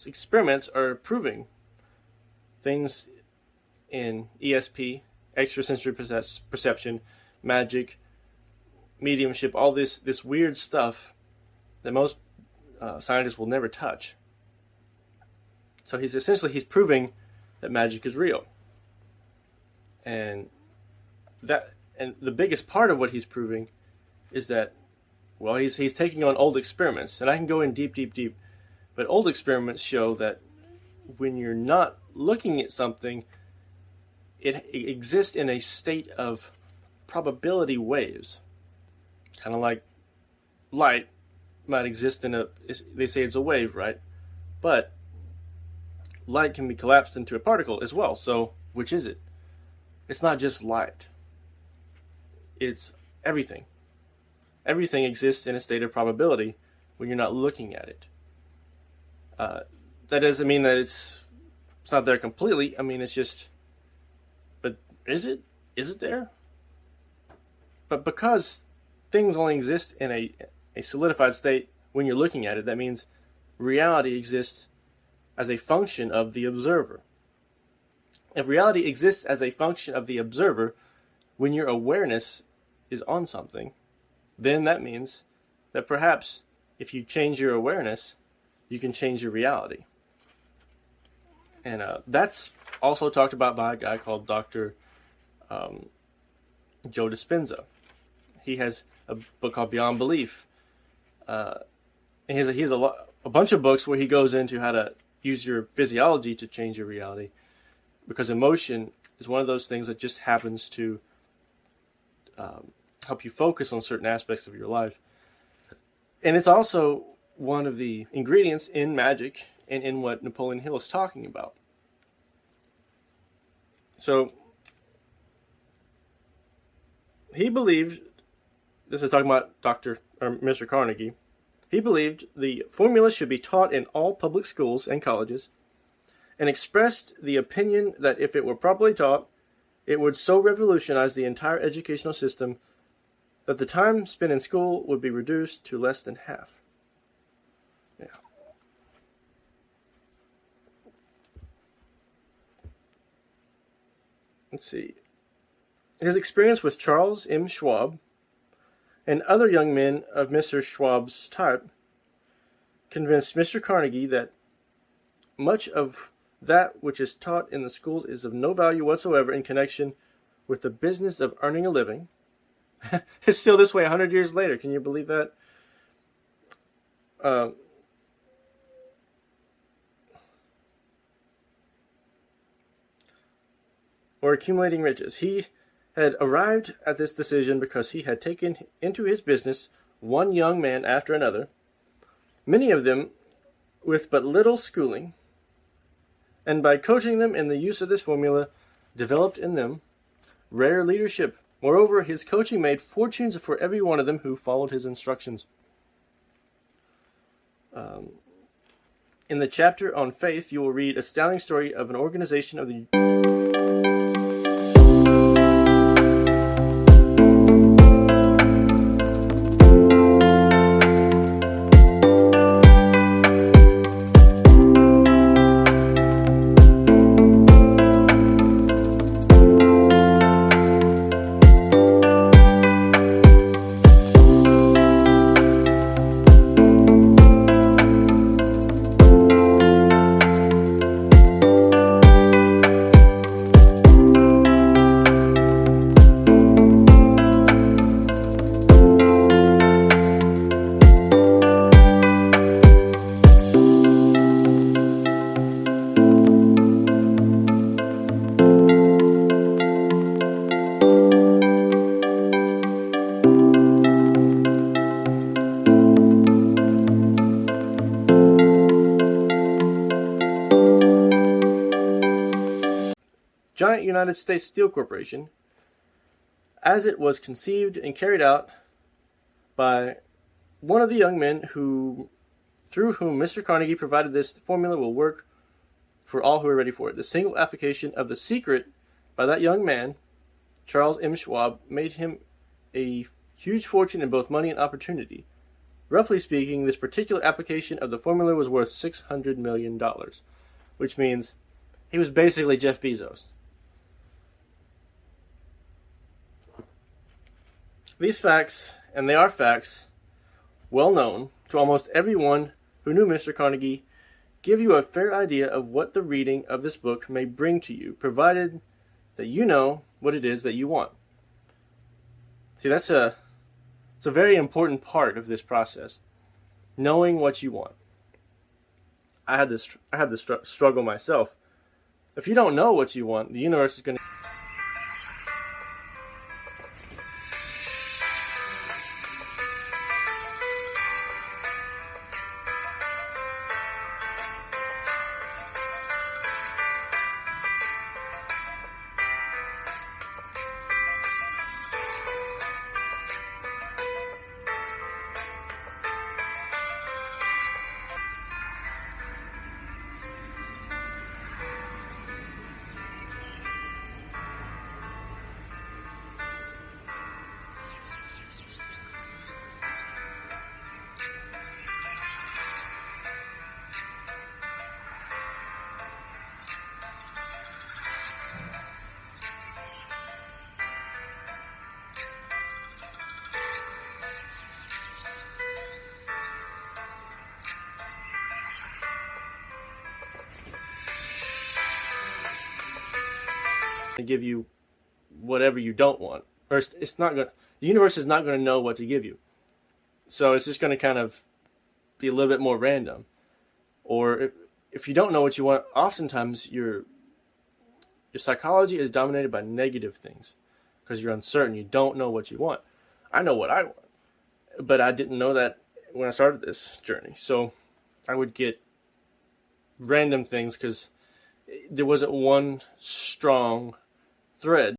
experiments are proving things in ESP, extrasensory perception, magic, mediumship, all this weird stuff that most scientists will never touch. So he's proving that magic is real, and the biggest part of what he's proving is that, well, he's taking on old experiments, and I can go in deep, but old experiments show that when you're not looking at something, it exists in a state of probability waves, kind of like light might exist they say it's a wave, right? But light can be collapsed into a particle as well. So which is it? It's not just light. It's everything. Everything exists in a state of probability when you're not looking at it. That doesn't mean that it's not there completely. I mean, it's just, but is it? Is it there? But because things only exist in a solidified state when you're looking at it, that means reality exists as a function of the observer. If reality exists as a function of the observer, when your awareness is on something, then that means that perhaps if you change your awareness, you can change your reality. And that's also talked about by a guy called Dr. Joe Dispenza. He has a book called Beyond Belief. And he has a bunch of books where he goes into how to use your physiology to change your reality. Because emotion is one of those things that just happens to help you focus on certain aspects of your life. And it's also one of the ingredients in magic and in what Napoleon Hill is talking about. So he believed, this is talking about Mr. Carnegie, he believed the formula should be taught in all public schools and colleges, and expressed the opinion that if it were properly taught, it would so revolutionize the entire educational system that the time spent in school would be reduced to less than half. Yeah. Let's see. His experience with Charles M. Schwab and other young men of Mr. Schwab's type convinced Mr. Carnegie that much of that which is taught in the schools is of no value whatsoever in connection with the business of earning a living. It's still this way 100 years later. Can you believe that? Or accumulating riches. He had arrived at this decision because he had taken into his business one young man after another, many of them with but little schooling, and by coaching them in the use of this formula, developed in them rare leadership. Moreover, his coaching made fortunes for every one of them who followed his instructions. In the chapter on faith, you will read a astounding story of an organization of the giant United States Steel Corporation, as it was conceived and carried out by one of the young men through whom Mr. Carnegie provided this formula will work for all who are ready for it. The single application of the secret by that young man, Charles M. Schwab, made him a huge fortune in both money and opportunity. Roughly speaking, this particular application of the formula was worth $600 million, which means he was basically Jeff Bezos. These facts, and they are facts, well known to almost everyone who knew Mr. Carnegie, give you a fair idea of what the reading of this book may bring to you, provided that you know what it is that you want. See, it's a very important part of this process, knowing what you want. I had this struggle myself. If you don't know what you want, the universe is going to give you whatever you don't want, or it's not going. The universe is not going to know what to give you, so it's just going to kind of be a little bit more random. Or if you don't know what you want, oftentimes your psychology is dominated by negative things because you're uncertain. You don't know what you want. I know what I want, but I didn't know that when I started this journey. So I would get random things because there wasn't one strong thread